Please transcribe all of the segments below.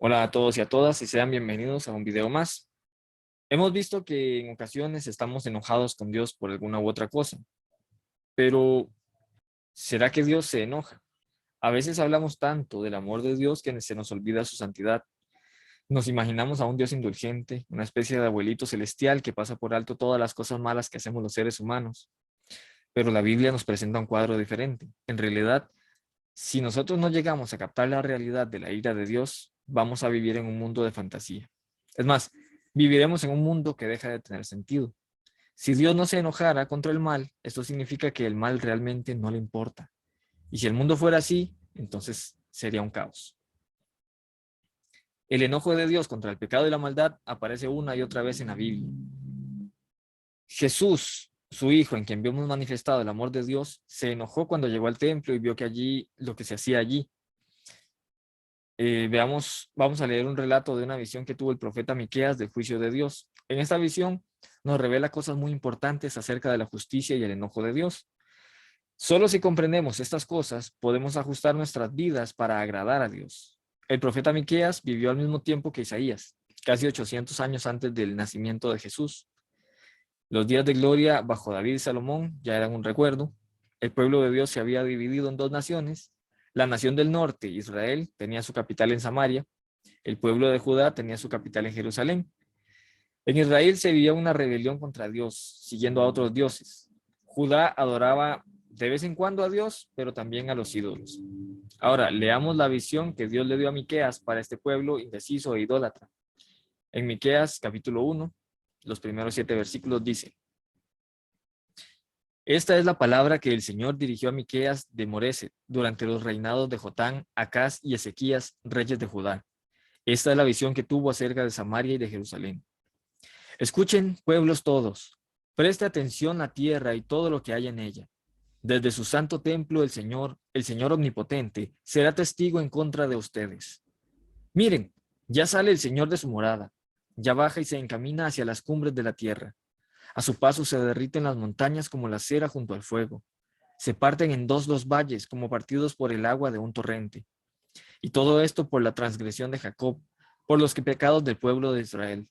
Hola a todos y a todas y sean bienvenidos a un video más. Hemos visto que en ocasiones estamos enojados con Dios por alguna u otra cosa, pero ¿será que Dios se enoja? A veces hablamos tanto del amor de Dios que se nos olvida su santidad. Nos imaginamos a un Dios indulgente, una especie de abuelito celestial que pasa por alto todas las cosas malas que hacemos los seres humanos. Pero la Biblia nos presenta un cuadro diferente. En realidad, si nosotros no llegamos a captar la realidad de la ira de Dios, vamos a vivir en un mundo de fantasía. Es más, viviremos en un mundo que deja de tener sentido. Si Dios no se enojara contra el mal, esto significa que el mal realmente no le importa. Y si el mundo fuera así, entonces sería un caos. El enojo de Dios contra el pecado y la maldad aparece una y otra vez en la Biblia. Jesús, su Hijo, en quien vemos manifestado el amor de Dios, se enojó cuando llegó al templo y vio que allí lo que se hacía allí. Vamos a leer un relato de una visión que tuvo el profeta Miqueas del juicio de Dios. En esta visión nos revela cosas muy importantes acerca de la justicia y el enojo de Dios. Solo si comprendemos estas cosas, podemos ajustar nuestras vidas para agradar a Dios. El profeta Miqueas vivió al mismo tiempo que Isaías, casi 800 años antes del nacimiento de Jesús. Los días de gloria bajo David y Salomón ya eran un recuerdo. El pueblo de Dios se había dividido en dos naciones. La nación del norte, Israel, tenía su capital en Samaria. El pueblo de Judá tenía su capital en Jerusalén. En Israel se vivía una rebelión contra Dios, siguiendo a otros dioses. Judá adoraba de vez en cuando a Dios, pero también a los ídolos. Ahora, leamos la visión que Dios le dio a Miqueas para este pueblo indeciso e idólatra. En Miqueas, capítulo 1, los primeros 7 versículos dice: Esta es la palabra que el Señor dirigió a Miqueas de Moreset durante los reinados de Jotán, Acaz y Ezequías, reyes de Judá. Esta es la visión que tuvo acerca de Samaria y de Jerusalén. Escuchen, pueblos todos, preste atención a tierra y todo lo que hay en ella. Desde su santo templo el Señor omnipotente, será testigo en contra de ustedes. Miren, ya sale el Señor de su morada, ya baja y se encamina hacia las cumbres de la tierra. A su paso se derriten las montañas como la cera junto al fuego. Se parten en dos los valles como partidos por el agua de un torrente. Y todo esto por la transgresión de Jacob, por los pecados del pueblo de Israel.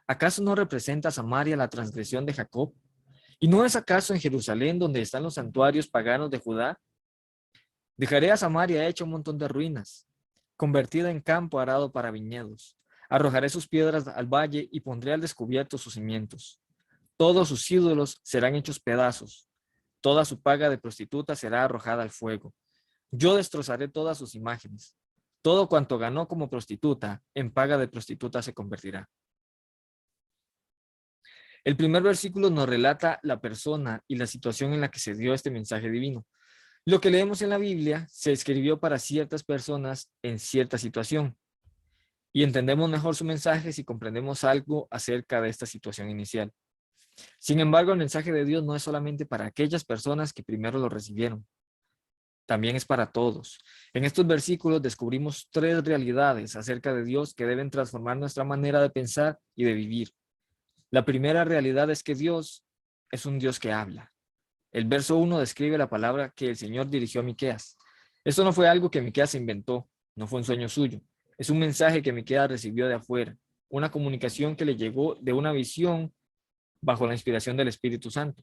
¿Acaso no representa Samaria la transgresión de Jacob? ¿Y no es acaso en Jerusalén donde están los santuarios paganos de Judá? Dejaré a Samaria hecha un montón de ruinas, convertida en campo arado para viñedos. Arrojaré sus piedras al valle y pondré al descubierto sus cimientos. Todos sus ídolos serán hechos pedazos. Toda su paga de prostituta será arrojada al fuego. Yo destrozaré todas sus imágenes. Todo cuanto ganó como prostituta, en paga de prostituta se convertirá. El primer versículo nos relata la persona y la situación en la que se dio este mensaje divino. Lo que leemos en la Biblia se escribió para ciertas personas en cierta situación y entendemos mejor su mensaje si comprendemos algo acerca de esta situación inicial. Sin embargo, el mensaje de Dios no es solamente para aquellas personas que primero lo recibieron, también es para todos. En estos versículos descubrimos tres realidades acerca de Dios que deben transformar nuestra manera de pensar y de vivir. La primera realidad es que Dios es un Dios que habla. El verso 1 describe la palabra que el Señor dirigió a Miqueas. Esto no fue algo que Miqueas inventó, no fue un sueño suyo. Es un mensaje que Miqueas recibió de afuera, una comunicación que le llegó de una visión bajo la inspiración del Espíritu Santo.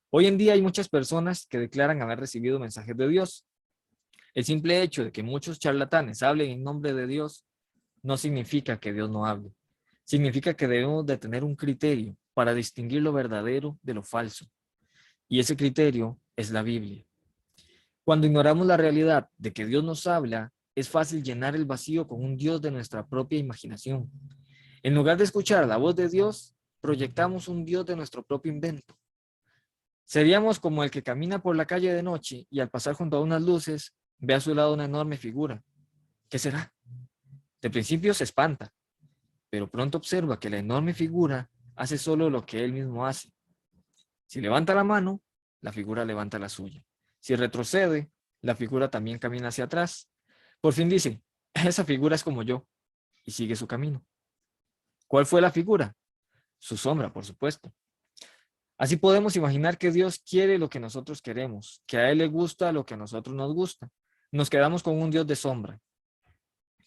Hoy en día hay muchas personas que declaran haber recibido mensajes de Dios. El simple hecho de que muchos charlatanes hablen en nombre de Dios no significa que Dios no hable. Significa que debemos de tener un criterio para distinguir lo verdadero de lo falso. Y ese criterio es la Biblia. Cuando ignoramos la realidad de que Dios nos habla, es fácil llenar el vacío con un Dios de nuestra propia imaginación. En lugar de escuchar la voz de Dios, proyectamos un Dios de nuestro propio invento. Seríamos como el que camina por la calle de noche y al pasar junto a unas luces, ve a su lado una enorme figura. ¿Qué será? De principio se espanta, pero pronto observa que la enorme figura hace solo lo que él mismo hace. Si levanta la mano, la figura levanta la suya. Si retrocede, la figura también camina hacia atrás. Por fin dice, esa figura es como yo, y sigue su camino. ¿Cuál fue la figura? Su sombra, por supuesto. Así podemos imaginar que Dios quiere lo que nosotros queremos, que a Él le gusta lo que a nosotros nos gusta. Nos quedamos con un Dios de sombra.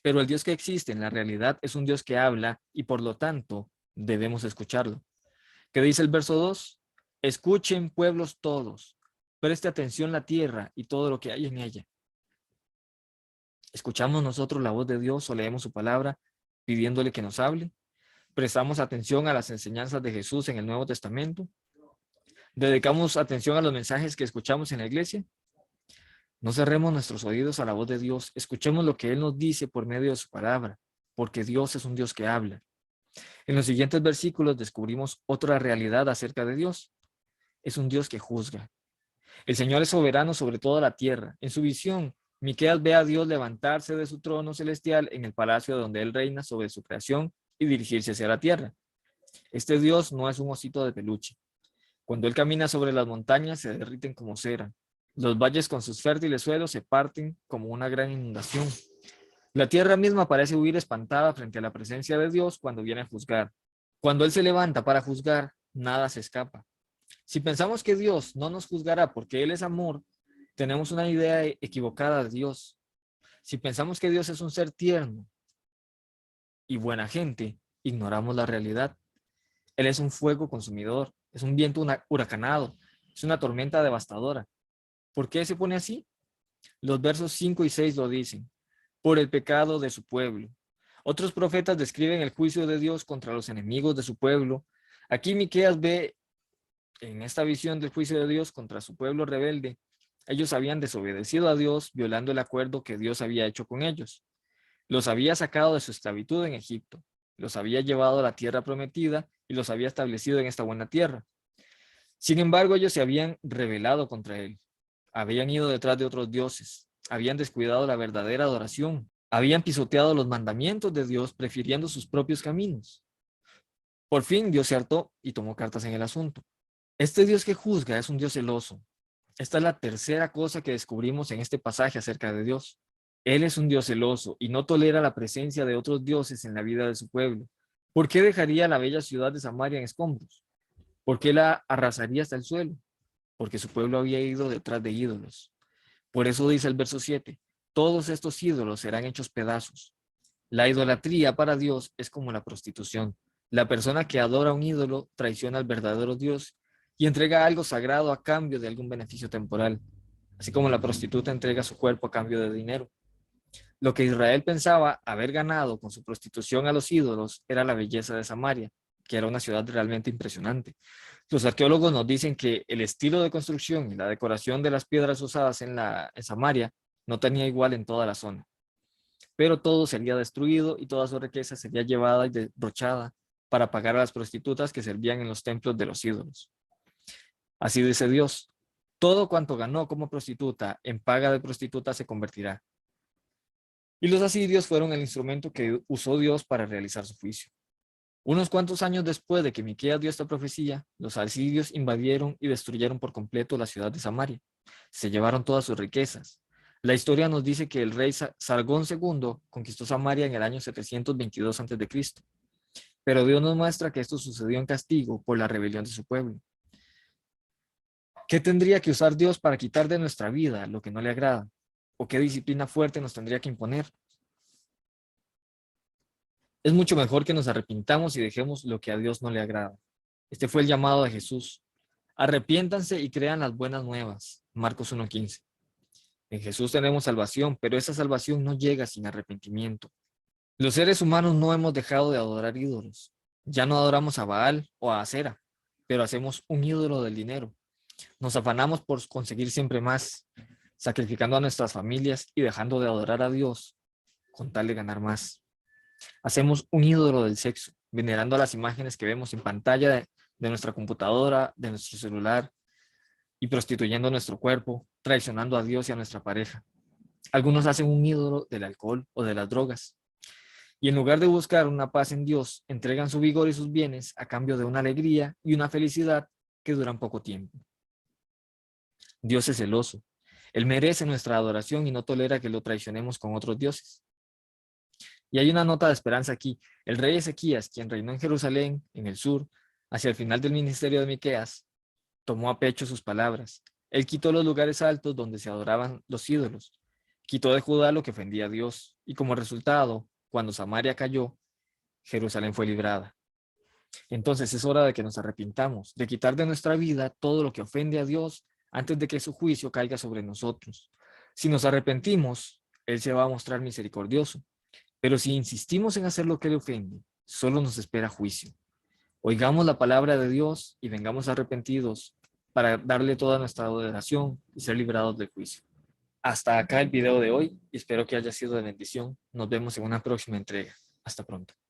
Pero el Dios que existe en la realidad es un Dios que habla y por lo tanto debemos escucharlo. ¿Qué dice el verso 2? Escuchen pueblos todos, preste atención la tierra y todo lo que hay en ella. ¿Escuchamos nosotros la voz de Dios o leemos su palabra pidiéndole que nos hable? ¿Prestamos atención a las enseñanzas de Jesús en el Nuevo Testamento? ¿Dedicamos atención a los mensajes que escuchamos en la iglesia? No cerremos nuestros oídos a la voz de Dios, escuchemos lo que Él nos dice por medio de su palabra, porque Dios es un Dios que habla. En los siguientes versículos descubrimos otra realidad acerca de Dios. Es un Dios que juzga. El Señor es soberano sobre toda la tierra. En su visión, Miqueas ve a Dios levantarse de su trono celestial en el palacio donde Él reina sobre su creación y dirigirse hacia la tierra. Este Dios no es un osito de peluche. Cuando Él camina sobre las montañas, se derriten como cera. Los valles con sus fértiles suelos se parten como una gran inundación. La tierra misma parece huir espantada frente a la presencia de Dios cuando viene a juzgar. Cuando Él se levanta para juzgar, nada se escapa. Si pensamos que Dios no nos juzgará porque Él es amor, tenemos una idea equivocada de Dios. Si pensamos que Dios es un ser tierno y buena gente, ignoramos la realidad. Él es un fuego consumidor, es un viento huracanado, es una tormenta devastadora. ¿Por qué se pone así? Los versos 5 y 6 lo dicen. Por el pecado de su pueblo. Otros profetas describen el juicio de Dios contra los enemigos de su pueblo. Aquí Miqueas ve en esta visión del juicio de Dios contra su pueblo rebelde. Ellos habían desobedecido a Dios, violando el acuerdo que Dios había hecho con ellos. Los había sacado de su esclavitud en Egipto, los había llevado a la tierra prometida y los había establecido en esta buena tierra. Sin embargo, ellos se habían rebelado contra él, habían ido detrás de otros dioses, habían descuidado la verdadera adoración, habían pisoteado los mandamientos de Dios prefiriendo sus propios caminos. Por fin Dios se hartó y tomó cartas en el asunto. Este Dios que juzga es un Dios celoso. Esta es la tercera cosa que descubrimos en este pasaje acerca de Dios. Él es un Dios celoso y no tolera la presencia de otros dioses en la vida de su pueblo. ¿Por qué dejaría la bella ciudad de Samaria en escombros? ¿Por qué la arrasaría hasta el suelo? Porque su pueblo había ido detrás de ídolos. Por eso dice el verso 7, todos estos ídolos serán hechos pedazos. La idolatría para Dios es como la prostitución. La persona que adora un ídolo traiciona al verdadero Dios y entrega algo sagrado a cambio de algún beneficio temporal, así como la prostituta entrega su cuerpo a cambio de dinero. Lo que Israel pensaba haber ganado con su prostitución a los ídolos era la belleza de Samaria, que era una ciudad realmente impresionante. Los arqueólogos nos dicen que el estilo de construcción y la decoración de las piedras usadas en Samaria no tenía igual en toda la zona. Pero todo sería destruido y toda su riqueza sería llevada y derrochada para pagar a las prostitutas que servían en los templos de los ídolos. Así dice Dios, todo cuanto ganó como prostituta en paga de prostituta se convertirá. Y los asirios fueron el instrumento que usó Dios para realizar su juicio. Unos cuantos años después de que Miqueas dio esta profecía, los asirios invadieron y destruyeron por completo la ciudad de Samaria. Se llevaron todas sus riquezas. La historia nos dice que el rey Sargón II conquistó Samaria en el año 722 a.C. Pero Dios nos muestra que esto sucedió en castigo por la rebelión de su pueblo. ¿Qué tendría que usar Dios para quitar de nuestra vida lo que no le agrada? ¿O qué disciplina fuerte nos tendría que imponer? Es mucho mejor que nos arrepintamos y dejemos lo que a Dios no le agrada. Este fue el llamado de Jesús. Arrepiéntanse y crean las buenas nuevas. Marcos 1:15. En Jesús tenemos salvación, pero esa salvación no llega sin arrepentimiento. Los seres humanos no hemos dejado de adorar ídolos. Ya no adoramos a Baal o a Acera, pero hacemos un ídolo del dinero. Nos afanamos por conseguir siempre más, sacrificando a nuestras familias y dejando de adorar a Dios con tal de ganar más. Hacemos un ídolo del sexo, venerando las imágenes que vemos en pantalla de nuestra computadora, de nuestro celular, y prostituyendo nuestro cuerpo, traicionando a Dios y a nuestra pareja. Algunos hacen un ídolo del alcohol o de las drogas. Y en lugar de buscar una paz en Dios, entregan su vigor y sus bienes a cambio de una alegría y una felicidad que duran poco tiempo. Dios es celoso. Él merece nuestra adoración y no tolera que lo traicionemos con otros dioses. Y hay una nota de esperanza aquí. El rey Ezequías, quien reinó en Jerusalén, en el sur, hacia el final del ministerio de Miqueas, tomó a pecho sus palabras. Él quitó los lugares altos donde se adoraban los ídolos. Quitó de Judá lo que ofendía a Dios, y como resultado, cuando Samaria cayó, Jerusalén fue librada. Entonces es hora de que nos arrepintamos, de quitar de nuestra vida todo lo que ofende a Dios antes de que su juicio caiga sobre nosotros. Si nos arrepentimos, Él se va a mostrar misericordioso, pero si insistimos en hacer lo que le ofende, solo nos espera juicio. Oigamos la palabra de Dios y vengamos arrepentidos para darle toda nuestra adoración y ser librados del juicio. Hasta acá el video de hoy y espero que haya sido de bendición. Nos vemos en una próxima entrega. Hasta pronto.